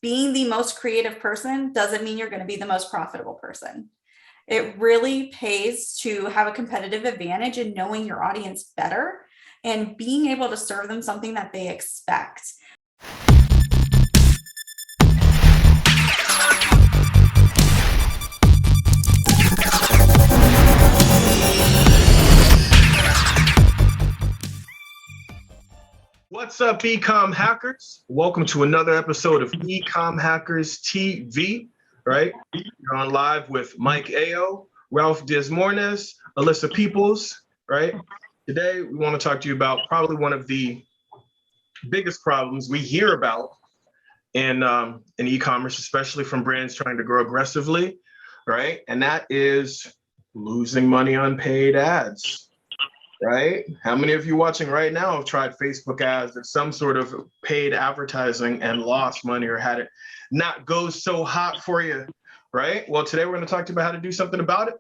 being the most creative person doesn't mean you're going to be the most profitable person. It really pays to have a competitive advantage in knowing your audience better and being able to serve them something that they expect. What's up, Ecom Hackers? Welcome to another episode of Ecom Hackers TV, right? You're on live with Mike Ayo, Ralph Desmornes, Alyssa Peoples, right? Today, we want to talk to you about probably one of the biggest problems we hear about in e-commerce, especially from brands trying to grow aggressively, right? And that is losing money on paid ads. Right? How many of you watching right now have tried Facebook ads or some sort of paid advertising and lost money or had it not go so hot for you, right? Well, today we're going to talk to you about how to do something about it,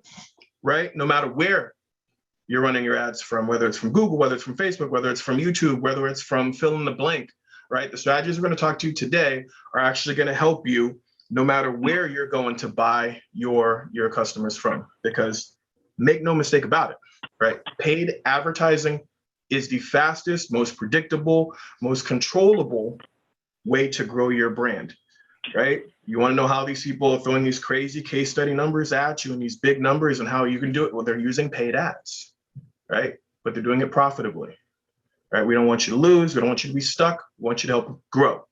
right? No matter where you're running your ads from, whether it's from Google, whether it's from Facebook, whether it's from YouTube, whether it's from fill in the blank, right? The strategies we're going to talk to you today are actually going to help you no matter where you're going to buy your customers from, because make no mistake about it, right? Paid advertising is the fastest, most predictable, most controllable way to grow your brand, right? You want to know how these people are throwing these crazy case study numbers at you and these big numbers and how you can do it? Well, they're using paid ads, right? But they're doing it profitably, right? We don't want you to lose. We don't want you to be stuck. We want you to help grow.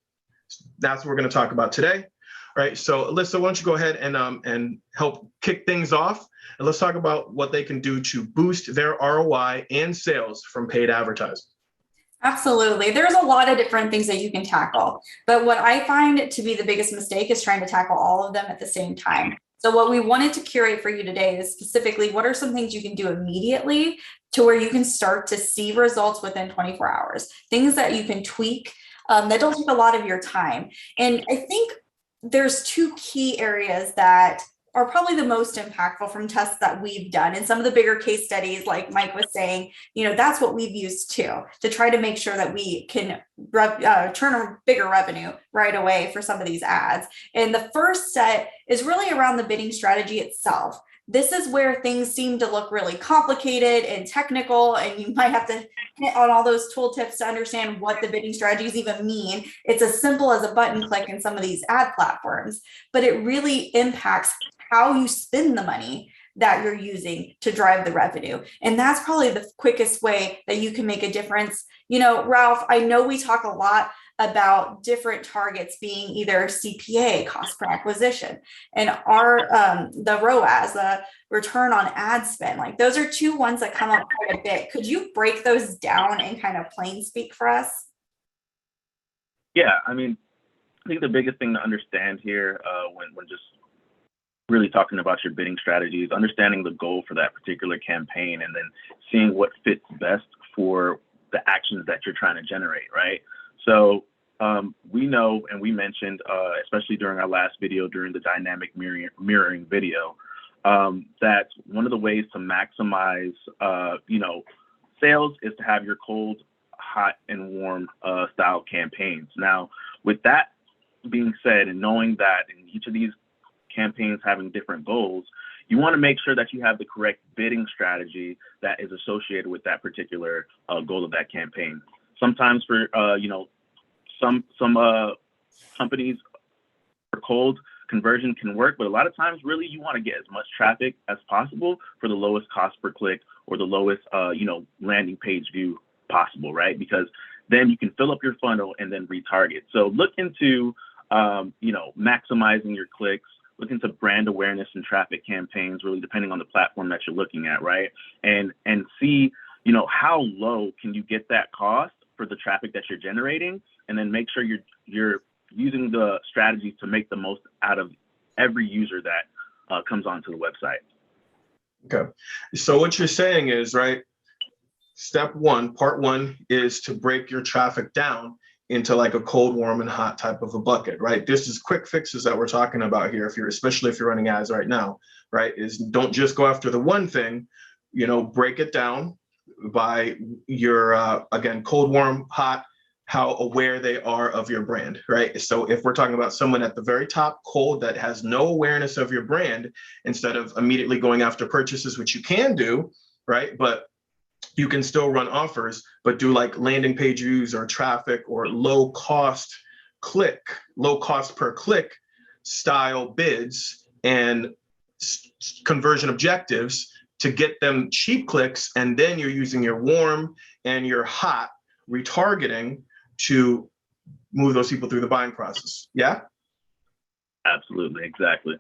That's what we're going to talk about today. Right. So Alyssa, why don't you go ahead and help kick things off, and let's talk about what they can do to boost their ROI and sales from paid advertising. Absolutely. There's a lot of different things that you can tackle, but what I find to be the biggest mistake is trying to tackle all of them at the same time. So what we wanted to curate for you today is specifically what are some things you can do immediately to where you can start to see results within 24 hours, things that you can tweak that don't take a lot of your time. And I think there's two key areas that are probably the most impactful from tests that we've done. And some of the bigger case studies, like Mike was saying, that's what we've used too, to try to make sure that we can turn a bigger revenue right away for some of these ads. And the first set is really around the bidding strategy itself. This is where things seem to look really complicated and technical, and you might have to hit on all those tool tips to understand what the bidding strategies even mean. It's as simple as a button click in some of these ad platforms, but it really impacts how you spend the money that you're using to drive the revenue. And that's probably the quickest way that you can make a difference. Ralph, I know we talk a lot about different targets being either CPA, cost per acquisition, and the ROAS, the return on ad spend. Like those are two ones that come up quite a bit. Could you break those down in kind of plain speak for us? Yeah, I think the biggest thing to understand here when just really talking about your bidding strategy is understanding the goal for that particular campaign and then seeing what fits best for the actions that you're trying to generate, right? So we know, and we mentioned, especially during our last video, during the dynamic mirroring video, that one of the ways to maximize, sales is to have your cold, hot, and warm style campaigns. Now, with that being said, and knowing that in each of these campaigns having different goals, you want to make sure that you have the correct bidding strategy that is associated with that particular goal of that campaign. Sometimes for some companies for cold conversion can work, but a lot of times really you want to get as much traffic as possible for the lowest cost per click or the lowest landing page view possible, right? Because then you can fill up your funnel and then retarget. So look into maximizing your clicks. Look into brand awareness and traffic campaigns, really depending on the platform that you're looking at, right? And see, how low can you get that cost for the traffic that you're generating, and then make sure you're using the strategies to make the most out of every user that comes onto the website. Okay, so what you're saying is, right, step one, part one, is to break your traffic down into like a cold, warm, and hot type of a bucket, right? This is quick fixes that we're talking about here. Especially if you're running ads right now, right? Is don't just go after the one thing, break it down by your, again, cold, warm, hot, how aware they are of your brand, right? So if we're talking about someone at the very top, cold, that has no awareness of your brand, instead of immediately going after purchases, which you can do, right? But you can still run offers, but do like landing page views or traffic or low cost per click style bids and conversion objectives to get them cheap clicks. And then you're using your warm and your hot retargeting to move those people through the buying process. Yeah? Absolutely. Exactly.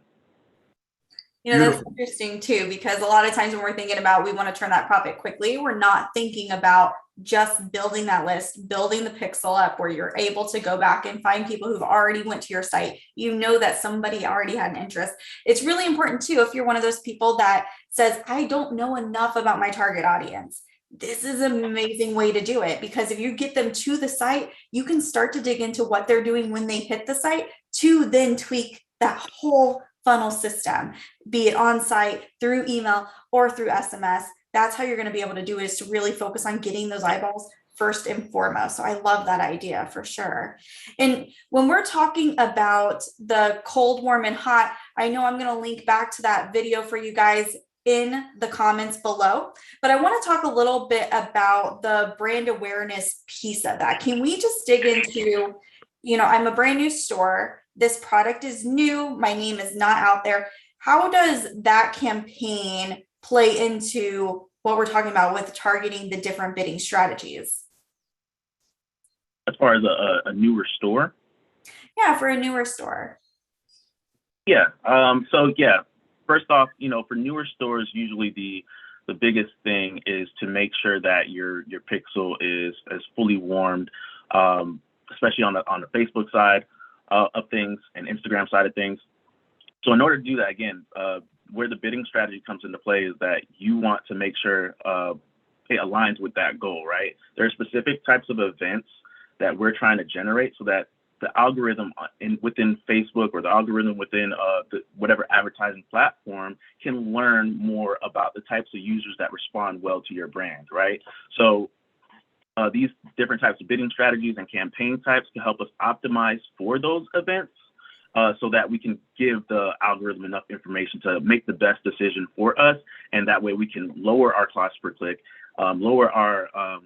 That's interesting too, because a lot of times when we're thinking about, we want to turn that profit quickly, we're not thinking about just building that list, building the pixel up where you're able to go back and find people who've already went to your site. That somebody already had an interest. It's really important too, if you're one of those people that says, I don't know enough about my target audience. This is an amazing way to do it, because if you get them to the site, you can start to dig into what they're doing when they hit the site to then tweak that whole funnel system, be it on site, through email, or through SMS. That's how you're going to be able to do it, is to really focus on getting those eyeballs first and foremost. So I love that idea for sure. And when we're talking about the cold, warm, and hot, I know I'm going to link back to that video for you guys in the comments below, but I want to talk a little bit about the brand awareness piece of that. Can we just dig into, I'm a brand new store. This product is new. My name is not out there. How does that campaign play into what we're talking about with targeting the different bidding strategies? As far as a newer store? Yeah, for a newer store. Yeah. First off, for newer stores, usually the biggest thing is to make sure that your pixel is fully warmed, especially on the Facebook side of things and Instagram side of things. So in order to do that, again, where the bidding strategy comes into play is that you want to make sure it aligns with that goal, right? There are specific types of events that we're trying to generate so that the algorithm within Facebook or the algorithm within whatever advertising platform can learn more about the types of users that respond well to your brand, right? So these different types of bidding strategies and campaign types can help us optimize for those events so that we can give the algorithm enough information to make the best decision for us. And that way we can lower our cost per click, lower our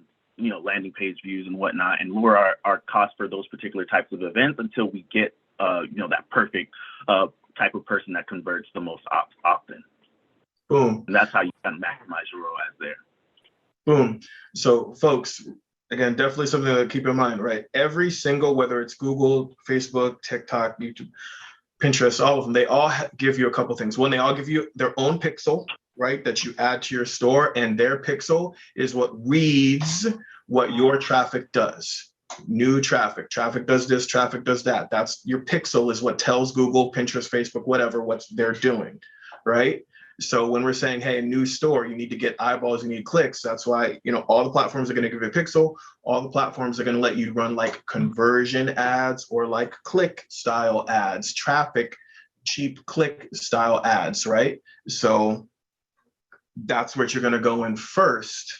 landing page views and whatnot, and lower our cost for those particular types of events until we get that perfect type of person that converts the most often. Boom. And that's how you kind of maximize your ROAS there. Boom. So folks, again, definitely something to keep in mind, right? Every single, whether it's Google, Facebook, TikTok, YouTube, Pinterest, all of them, they all give you a couple things. One, they all give you their own pixel, right, that you add to your store, and their pixel is what reads what your traffic does. New traffic does this, traffic does that. That's your pixel, is what tells Google, Pinterest, Facebook, whatever, what they're doing, right? So when we're saying, hey, new store, you need to get eyeballs, you need clicks. That's why, all the platforms are going to give you a pixel. All the platforms are going to let you run like conversion ads or like click style ads, traffic, cheap click style ads, right? So that's what you're going to go in first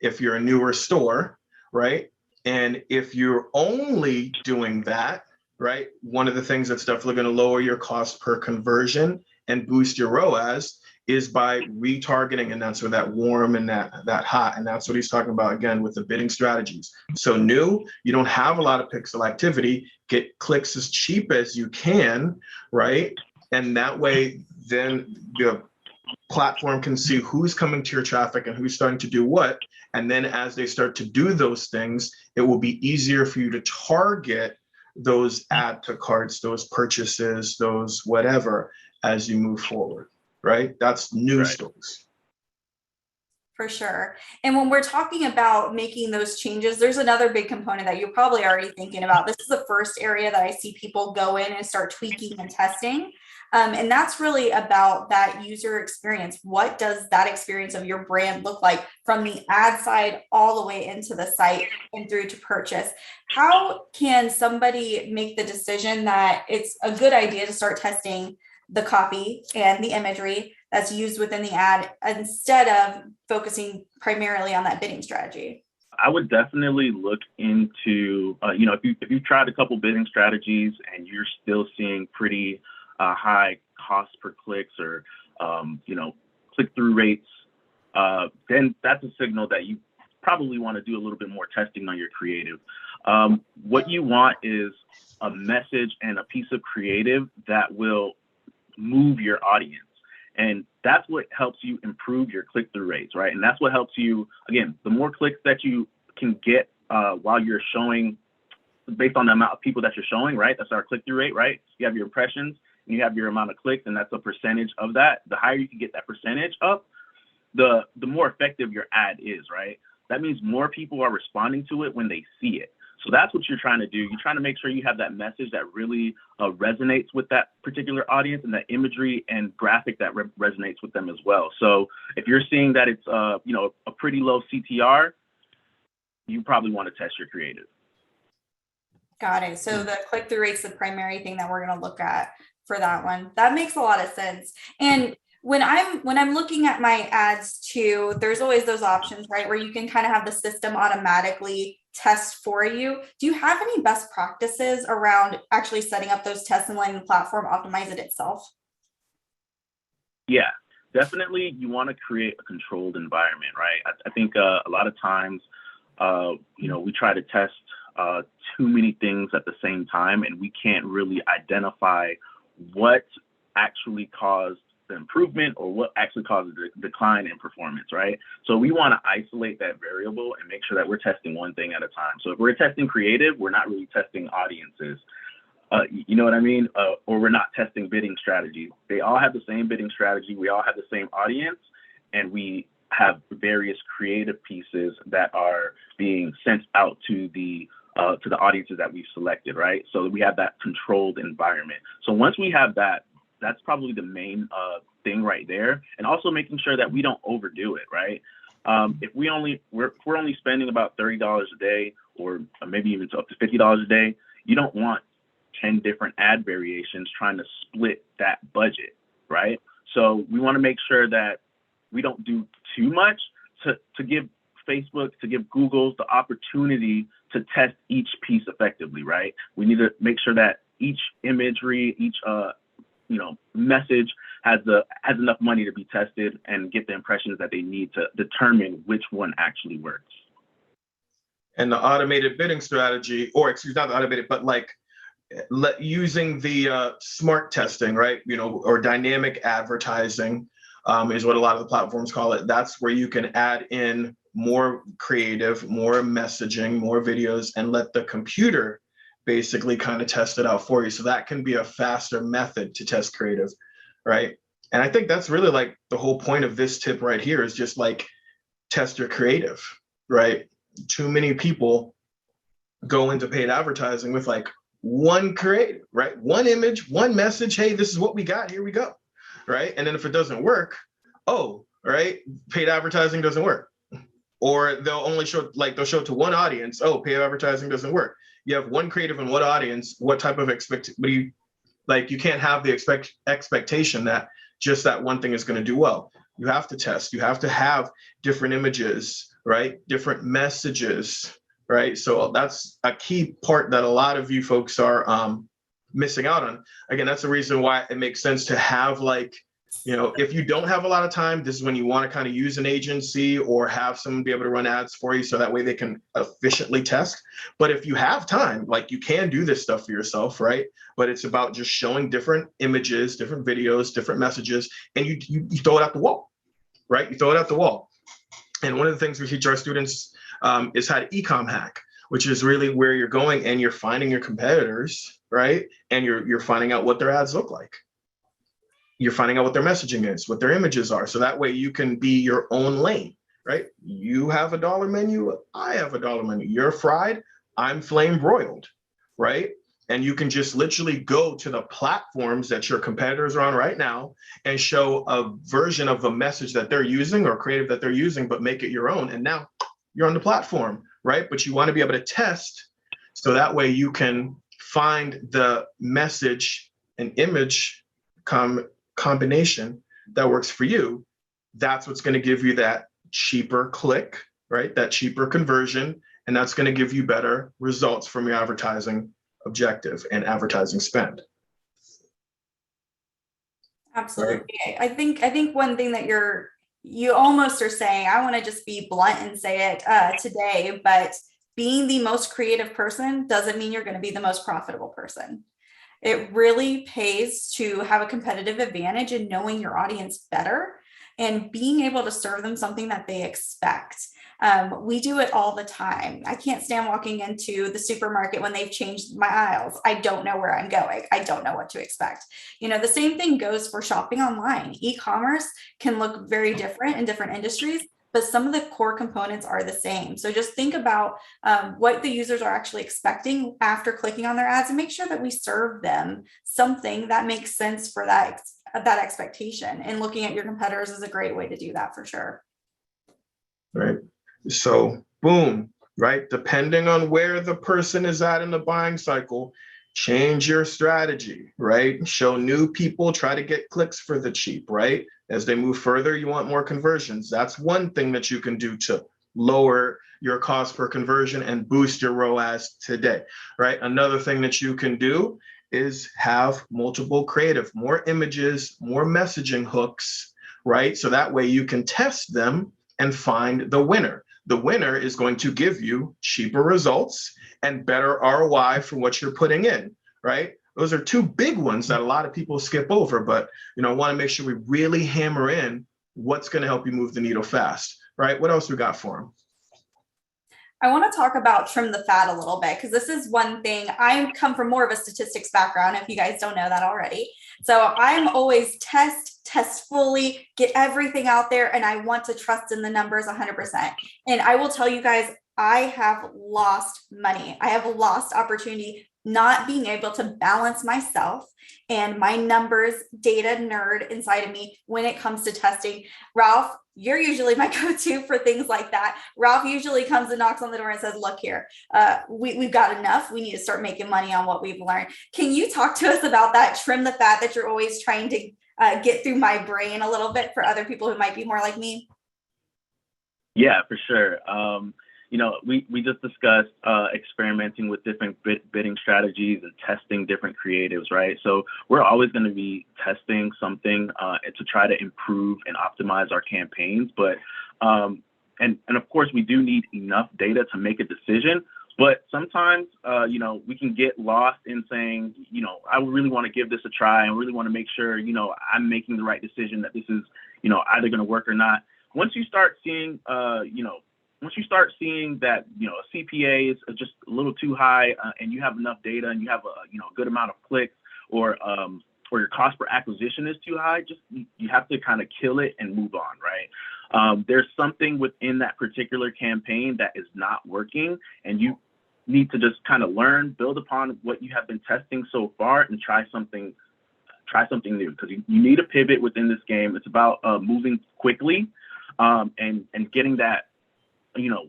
if you're a newer store, right? And if you're only doing that, right, one of the things that's definitely going to lower your cost per conversion and boost your ROAS is by retargeting, and that's where that warm and that hot, and that's what he's talking about again with the bidding strategies. So new, you don't have a lot of pixel activity, get clicks as cheap as you can, right? And that way, then the platform can see who's coming to your traffic and who's starting to do what. And then as they start to do those things, it will be easier for you to target those add to carts, those purchases, those whatever, as you move forward, right? That's new stores. For sure. And when we're talking about making those changes, there's another big component that you're probably already thinking about. This is the first area that I see people go in and start tweaking and testing. And that's really about that user experience. What does that experience of your brand look like from the ad side all the way into the site and through to purchase? How can somebody make the decision that it's a good idea to start testing the copy and the imagery that's used within the ad instead of focusing primarily on that bidding strategy? I would definitely look into, if you've tried a couple bidding strategies and you're still seeing pretty high cost per clicks or, click-through rates, then that's a signal that you probably want to do a little bit more testing on your creative. What you want is a message and a piece of creative that will move your audience. And that's what helps you improve your click-through rates, right? And that's what helps you, again, the more clicks that you can get while you're showing, based on the amount of people that you're showing, right? That's our click-through rate, right? You have your impressions and you have your amount of clicks, and that's a percentage of that. The higher you can get that percentage up, the more effective your ad is, right? That means more people are responding to it when they see it. So that's what you're trying to do. You're trying to make sure you have that message that really resonates with that particular audience, and that imagery and graphic that resonates with them as well. So if you're seeing that it's a pretty low CTR, you probably want to test your creative. Got it. So the click-through rate's the primary thing that we're going to look at for that one. That makes a lot of sense. And when I'm looking at my ads too, there's always those options, right, where you can kind of have the system automatically test for you. Do you have any best practices around actually setting up those tests and letting the platform optimize it itself? Yeah, definitely. You want to create a controlled environment, right? I think a lot of times, we try to test too many things at the same time, and we can't really identify what actually caused the improvement or what actually caused the decline in performance, right? So we want to isolate that variable and make sure that we're testing one thing at a time. So if we're testing creative, we're not really testing audiences. You know what I mean? Or we're not testing bidding strategies. They all have the same bidding strategy. We all have the same audience, and we have various creative pieces that are being sent out to the audiences that we've selected, right? So we have that controlled environment. So once we have that, that's probably the main thing right there. And also making sure that we don't overdo it, right? If we're only spending about $30 a day, or maybe even up to $50 a day, you don't want 10 different ad variations trying to split that budget, right? So we want to make sure that we don't do too much to give Facebook, to give Google the opportunity to test each piece effectively, right? We need to make sure that each imagery, each message has enough money to be tested and get the impressions that they need to determine which one actually works. And the automated bidding strategy, or excuse, not the automated, but using the smart testing, right? Or dynamic advertising is what a lot of the platforms call it. That's where you can add in more creative, more messaging, more videos, and let the computer basically kind of test it out for you. So that can be a faster method to test creative, right? And I think that's really the whole point of this tip right here is just test your creative, right? Too many people go into paid advertising with one creative, right? One image, one message. Hey, this is what we got. Here we go, right? And then if it doesn't work, right, paid advertising doesn't work. Or they'll only show they'll show it to one audience. Oh, paid advertising doesn't work. You have one creative and one audience. What type of you can't have the expectation that just that one thing is going to do well. You have to test. You have to have different images, right? Different messages, right? So that's a key part that a lot of you folks are missing out on. Again, that's the reason why it makes sense to have if you don't have a lot of time, this is when you want to kind of use an agency or have someone be able to run ads for you so that way they can efficiently test. But if you have time, you can do this stuff for yourself, right? But it's about just showing different images, different videos, different messages, and you throw it out the wall, right? You throw it out the wall. And one of the things we teach our students is how to e-com hack, which is really where you're going and you're finding your competitors, right? And you're finding out what their ads look like. You're finding out what their messaging is, what their images are. So that way you can be your own lane, right? You have a dollar menu, I have a dollar menu. You're fried, I'm flame broiled, right? And you can just literally go to the platforms that your competitors are on right now and show a version of a message that they're using or creative that they're using, but make it your own. And now you're on the platform, right? But you want to be able to test so that way you find the message and image combination that works for you. That's what's going to give you that cheaper click, right? That cheaper conversion, and that's going to give you better results from your advertising objective and advertising spend. Absolutely. I think one thing that you almost are saying, I want to just be blunt and say it today, but being the most creative person doesn't mean you're going to be the most profitable person. It really pays to have a competitive advantage in knowing your audience better and being able to serve them something that they expect. We do it all the time. I can't stand walking into the supermarket when they've changed my aisles. I don't know where I'm going. I don't know what to expect. The same thing goes for shopping online. E-commerce can look very different in different industries, but some of the core components are the same. So just think about what the users are actually expecting after clicking on their ads and make sure that we serve them something that makes sense for that expectation. And looking at your competitors is a great way to do that for sure. Right. So boom, right? Depending on where the person is at in the buying cycle, change your strategy, right? Show new people, try to get clicks for the cheap, right? As they move further, you want more conversions. That's one thing that you can do to lower your cost per conversion and boost your ROAS today, right? Another thing that you can do is have multiple creative, more images, more messaging hooks, right? So that way you can test them and find the winner. The winner is going to give you cheaper results and better ROI for what you're putting in, right? Those are two big ones that a lot of people skip over, but I want to make sure we really hammer in what's going to help you move the needle fast, right? What else we got for them? I want to talk about trim the fat a little bit because this is one thing. I come from more of a statistics background, if you guys don't know that already. So I'm always test fully, get everything out there, and I want to trust in the numbers 100%. And I will tell you guys, I have lost money. I have lost opportunity not being able to balance myself and my numbers data nerd inside of me when it comes to testing. Ralph, you're usually my go-to for things like that. Ralph usually comes and knocks on the door and says, look here, we've got enough. We need to start making money on what we've learned. Can you talk to us about that? Trim the fat that you're always trying to get through my brain a little bit for other people who might be more like me? Yeah, for sure. We just discussed experimenting with different bidding strategies and testing different creatives, right? So we're always going to be testing something to try to improve and optimize our campaigns. But and of course, we do need enough data to make a decision. But sometimes, we can get lost in saying, I really want to give this a try. I really want to make sure, I'm making the right decision, that this is, either going to work or not. Once you start seeing, once you start seeing that, a CPA is just a little too high and you have enough data and you have a good amount of clicks, or your cost per acquisition is too high, you have to kind of kill it and move on, right? There's something within that particular campaign that is not working, and you need to just kind of learn, build upon what you have been testing so far, and try something new, because you need a pivot within this game. It's about moving quickly and getting that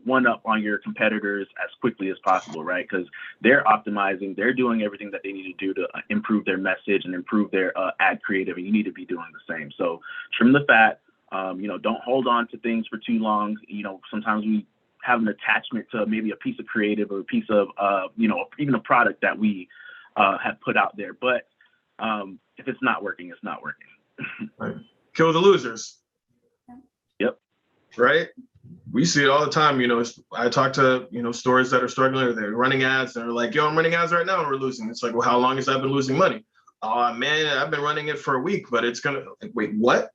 one up on your competitors as quickly as possible, right? Because they're optimizing, they're doing everything that they need to do to improve their message and improve their ad creative, and you need to be doing the same. So trim the fat. Don't hold on to things for too long. Sometimes we have an attachment to maybe a piece of creative or a piece of even a product that we have put out there. But if it's not working, it's not working. Right. Kill the losers. Yep. Right. We see it all the time. I talk to, stores that are struggling, or they're running ads and they're like, yo, I'm running ads right now and we're losing. It's like, well, how long has that been losing money? Oh man, I've been running it for a week, but it's gonna, wait, what?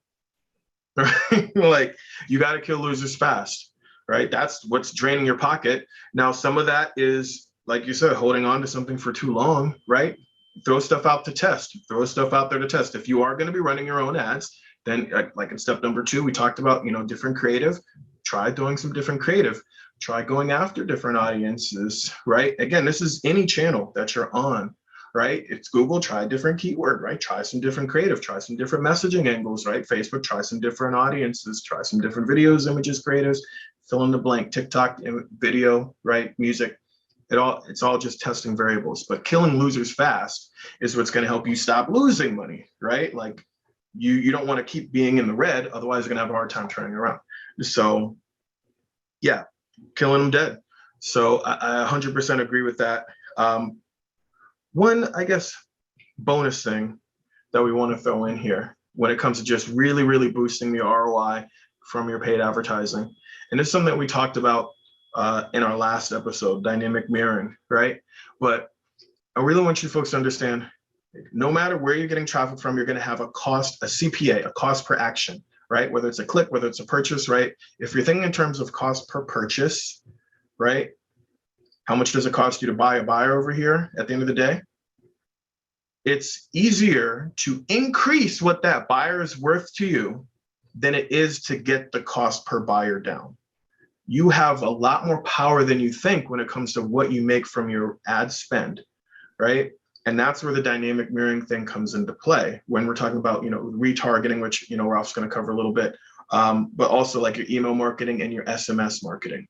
Like, you got to kill losers fast, right? That's what's draining your pocket. Now, some of that is, like you said, holding on to something for too long, right? Throw stuff out to test. Throw stuff out there to test. If you are going to be running your own ads, then like in step number 2, we talked about, different creative. Try doing some different creative. Try going after different audiences, right? Again, this is any channel that you're on, right? It's Google, try a different keyword, right? Try some different creative, try some different messaging angles, right? Facebook, try some different audiences, try some different videos, images, creatives, fill in the blank, TikTok, video, right? Music. It's all just testing variables, but killing losers fast is what's going to help you stop losing money, right? Like you don't want to keep being in the red, otherwise you're going to have a hard time turning around. So yeah, killing them dead. So I 100% agree with that. One, I guess, bonus thing that we want to throw in here when it comes to just really, really boosting the ROI from your paid advertising. And it's something that we talked about in our last episode, dynamic mirroring, right? But I really want you folks to understand, no matter where you're getting traffic from, you're going to have a cost, a CPA, a cost per action, right? Whether it's a click, whether it's a purchase, right? If you're thinking in terms of cost per purchase, right? How much does it cost you to buy a buyer over here at the end of the day? It's easier to increase what that buyer is worth to you than it is to get the cost per buyer down. You have a lot more power than you think when it comes to what you make from your ad spend, right? And that's where the dynamic mirroring thing comes into play when we're talking about, retargeting, which, Ralph's going to cover a little bit, but also like your email marketing and your SMS marketing,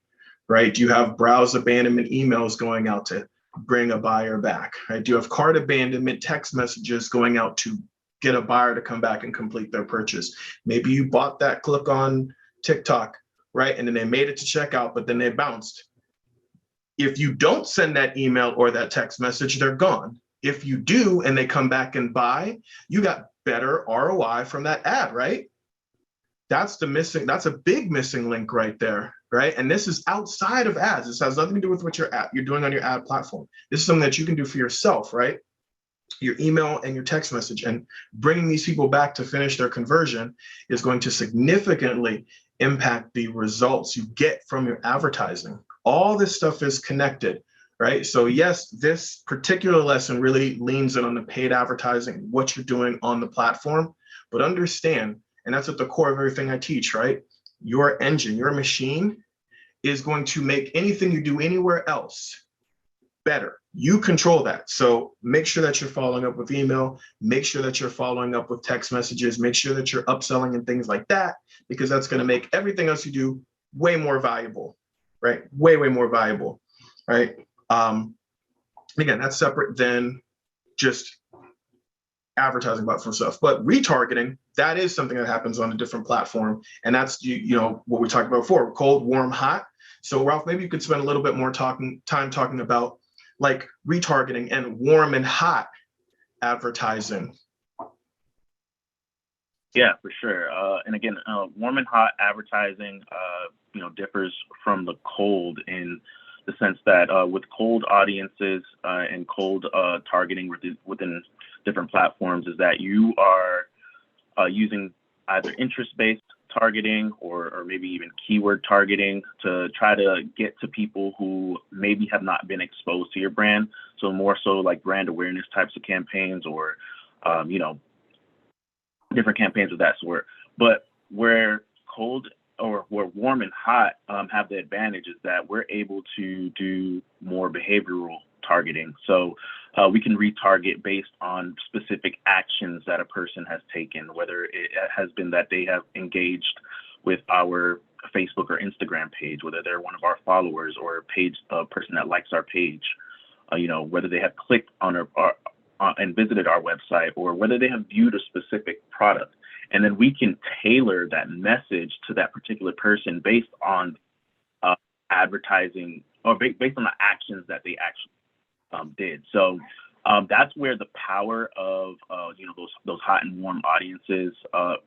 right? Do you have browse abandonment emails going out to bring a buyer back, right? Do you have cart abandonment text messages going out to get a buyer to come back and complete their purchase? Maybe you bought that click on TikTok, right? And then they made it to checkout, but then they bounced. If you don't send that email or that text message, they're gone. If you do, and they come back and buy, you got better ROI from that ad, right? That's a big missing link right there, right? And this is outside of ads. This has nothing to do with what you're doing on your ad platform. This is something that you can do for yourself, right? Your email and your text message, and bringing these people back to finish their conversion is going to significantly impact the results you get from your advertising. All this stuff is connected, right? So yes, this particular lesson really leans in on the paid advertising, what you're doing on the platform, but understand, and that's at the core of everything I teach, right? Your engine, your machine is going to make anything you do anywhere else better. You control that. So make sure that you're following up with email, make sure that you're following up with text messages, make sure that you're upselling and things like that, because that's going to make everything else you do way more valuable, right? Way, way more valuable, right? Again, that's separate than just advertising platform stuff, but retargeting, that is something that happens on a different platform. And that's, what we talked about before, cold, warm, hot. So Ralph, maybe you could spend a little bit more time talking about like retargeting and warm and hot advertising. Yeah, for sure. And again, warm and hot advertising, differs from the cold in the sense that with cold audiences and cold targeting within different platforms is that you are using either interest-based targeting or maybe even keyword targeting to try to get to people who maybe have not been exposed to your brand. So more so like brand awareness types of campaigns or, different campaigns of that sort. But where cold or where warm and hot have the advantage is that we're able to do more behavioral targeting. So we can retarget based on specific actions that a person has taken, whether it has been that they have engaged with our Facebook or Instagram page, whether they're one of our followers or a person that likes our page, whether they have clicked on our and visited our website, or whether they have viewed a specific product. And then we can tailor that message to that particular person based on advertising or based on the actions that they actually did. So that's where the power of those hot and warm audiences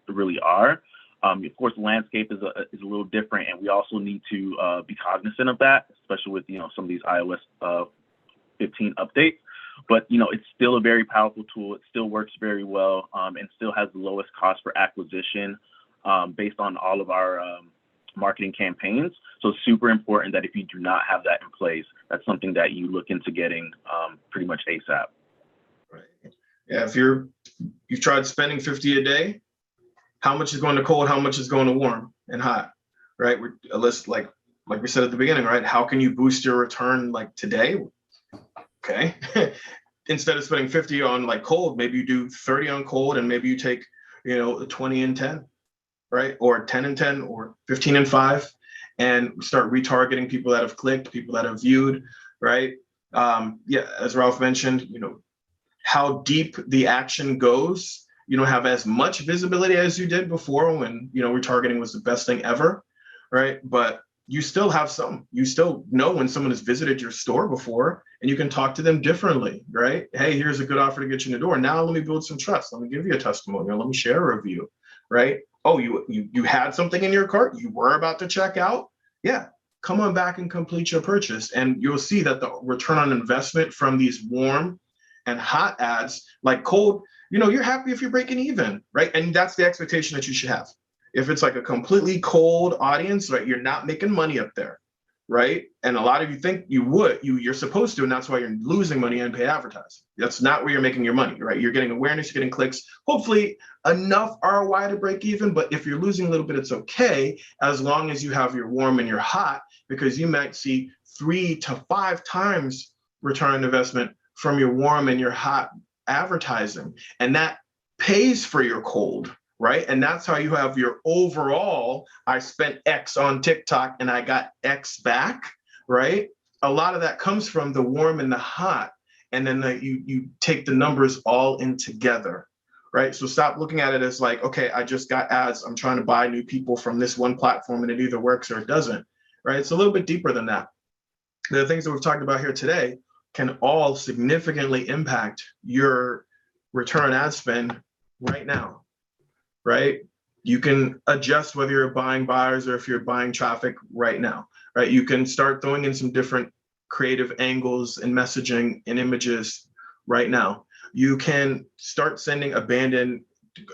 really are. Of course, the landscape is a little different, and we also need to be cognizant of that, especially with some of these iOS 15 updates. But it's still a very powerful tool. It still works very well, and still has the lowest cost per acquisition based on all of our marketing campaigns. So it's super important that if you do not have that in place, that's something that you look into getting pretty much ASAP. Right. Yeah. If you've tried spending 50 a day, how much is going to cold? How much is going to warm and hot? Right. Let's like we said at the beginning, right? How can you boost your return like today? Okay. Instead of spending 50 on like cold, maybe you do 30 on cold, and maybe you take, 20 and 10, right? Or 10 and 10 or 15 and 5, and start retargeting people that have clicked, people that have viewed, right? As Ralph mentioned, how deep the action goes, you don't have as much visibility as you did before when, retargeting was the best thing ever, right? But you still have some. You still know when someone has visited your store before, and you can talk to them differently, right? Hey, here's a good offer to get you in the door. Now let me build some trust. Let me give you a testimonial. Let me share a review, right? Oh, you had something in your cart. You were about to check out. Yeah, come on back and complete your purchase. And you'll see that the return on investment from these warm and hot ads, like cold, you're happy if you're breaking even, right? And that's the expectation that you should have. If it's like a completely cold audience, right, you're not making money up there, right? And a lot of you think you're supposed to, and that's why you're losing money on paid advertising. That's not where you're making your money, right? You're getting awareness, you're getting clicks, hopefully enough ROI to break even. But if you're losing a little bit, it's okay, as long as you have your warm and your hot, because you might see 3 to 5 times return on investment from your warm and your hot advertising. And that pays for your cold, right? And that's how you have your overall, I spent X on TikTok and I got X back, right? A lot of that comes from the warm and the hot. And then you take the numbers all in together, right? So stop looking at it as like, okay, I just got ads. I'm trying to buy new people from this one platform and it either works or it doesn't, right? It's a little bit deeper than that. The things that we've talked about here today can all significantly impact your return on ad spend right now, right? You can adjust whether you're buying buyers or if you're buying traffic right now, right? You can start throwing in some different creative angles and messaging and images right now. You can start sending abandoned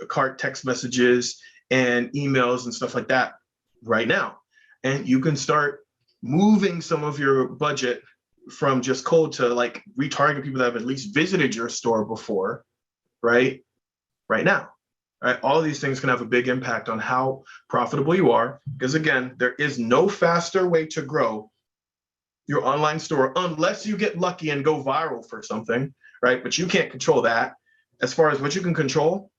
cart text messages and emails and stuff like that right now. And you can start moving some of your budget from just cold to like retarget people that have at least visited your store before, right? Right now. Right? All of these things can have a big impact on how profitable you are. Because again, there is no faster way to grow your online store unless you get lucky and go viral for something, right? But you can't control that. As far as what you can control,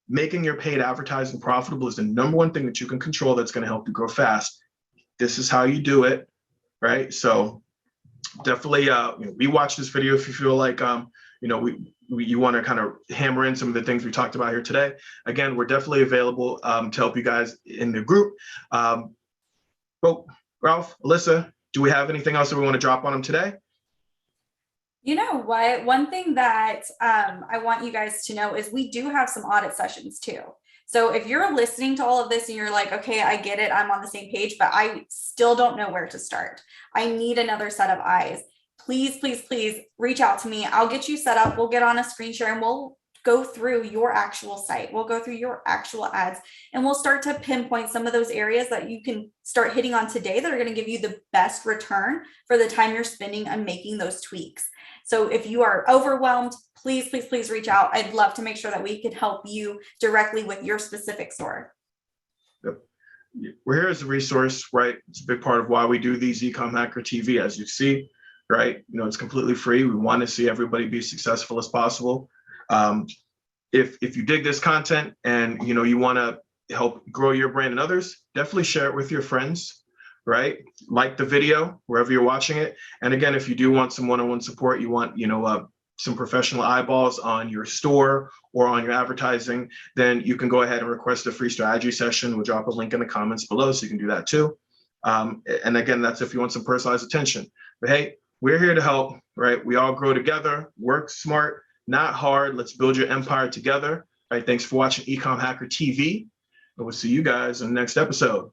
making your paid advertising profitable is the number one thing that you can control that's going to help you grow fast. This is how you do it, right? So definitely rewatch this video if you feel like you want to kind of hammer in some of the things we talked about here today. Again, we're definitely available to help you guys in the group. Well, Ralph, Alyssa, do we have anything else that we want to drop on them today? You know what? One thing that I want you guys to know is we do have some audit sessions too. So if you're listening to all of this and you're like, okay, I get it, I'm on the same page, but I still don't know where to start. I need another set of eyes. Please, please, please reach out to me. I'll get you set up. We'll get on a screen share and we'll go through your actual site. We'll go through your actual ads and we'll start to pinpoint some of those areas that you can start hitting on today that are going to give you the best return for the time you're spending on making those tweaks. So if you are overwhelmed, please, please, please reach out. I'd love to make sure that we can help you directly with your specific store. Yep. We're here as a resource, right? It's a big part of why we do these Ecom Hacker TV, as you see, right? It's completely free. We want to see everybody be successful as possible. If you dig this content and you want to help grow your brand and others, definitely share it with your friends, right? Like the video wherever you're watching it. And again, if you do want some one-on-one support, you want some professional eyeballs on your store or on your advertising, then you can go ahead and request a free strategy session. We'll drop a link in the comments below so you can do that too. And again, that's if you want some personalized attention. But hey, we're here to help, right? We all grow together, work smart, not hard. Let's build your empire together. All right, thanks for watching Ecom Hacker TV. And we'll see you guys in the next episode.